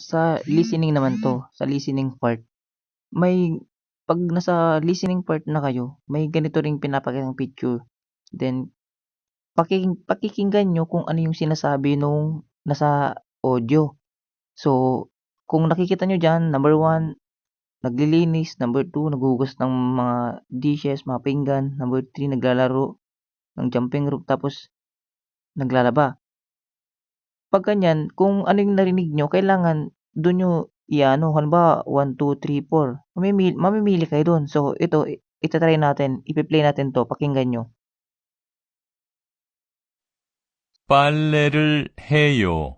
Sa listening naman 'to, sa listening part, may 'pag nasa listening part na kayo, may ganito ring pinapakitang picture. Then pakikinggan niyo kung ano yung sinasabi nung nasa audio. So, kung nakikita niyo diyan, number one, naglilinis, number two, naghuhugas ng mga dishes, mga pinggan, number three, naglalaro ng jumping rope, tapos naglalaba. 'Pag ganyan, kung ano yung narinig niyo, kailangan dun niyo i-ano, halimbawa 1, 2, 3, 4, mamimili kayo dun. So ito, ita-try natin, ipe-play natin 'to, pakinggan niyo. 빨래를 해요.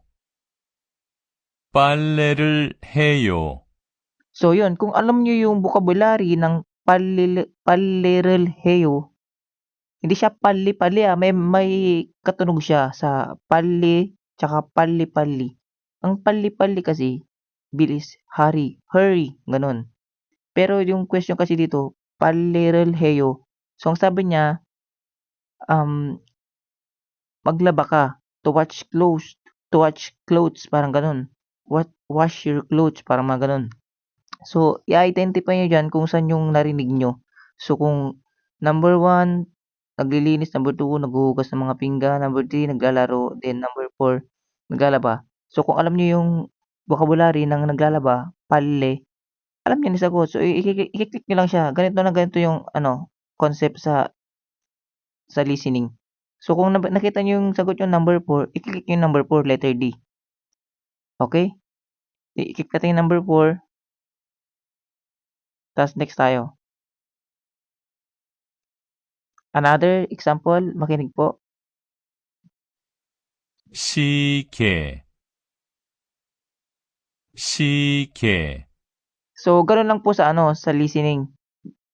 빨래를 해요. So yun, kung alam niyo yung vocabulary ng pallirelheyo, hindi siya palli-palli, may katunog siya sa palli tsaka palli-palli. Ang palli-palli kasi bilis, hurry, gano'n. Pero yung question kasi dito, pallirelheyo. So ang sabi niya, um, maglaba ka, to watch clothes, parang gano'n. Wash your clothes, parang mga gano'n. So, i-identify niyo diyan kung saan yung narinig niyo. So, kung number one, naglilinis, number two, naghuhugas ng mga pinggan, number three, naglalaro, then number four, naglalaba. So, kung alam niyo yung vocabulary ng naglalaba, palle, alam niyo na yung sagot. So, i-click niyo lang siya. Ganito na ganito yung ano, concept sa listening. So, kung nakita niyo yung sagot yung number four, i-click niyo yung number four, letter D. Okay? I-click natin yung number four. Tapos next tayo. Another example, makinig po. 시계, 시계. So, gano'n lang po sa ano, sa listening.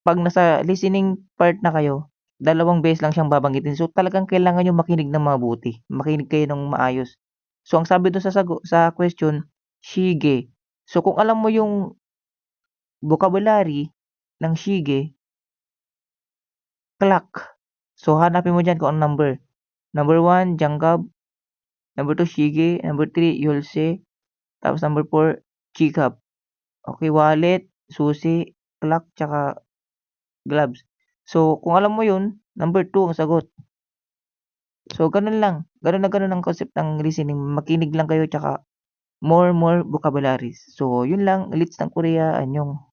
'Pag nasa listening part na kayo, dalawang beses lang siyang babanggitin. So, talagang kailangan niyong makinig ng mabuti, makinig kayo ng maayos. So, ang sabi dun sa question, shige. So, kung alam mo yung vocabulary ng shige, clock. So, hanapin mo diyan kung anong number. Number one, jangkab. Number two, shige. Number three, yolse. Tapos number four, chikap. Okay, wallet, susi, clock, tsaka gloves. So, kung alam mo yun, number two ang sagot. So, ganun lang. Ganun na ganun ang concept ng listening. Makinig lang kayo tsaka more vocabularies. So, yun lang. Leads ng Korea. Anyong.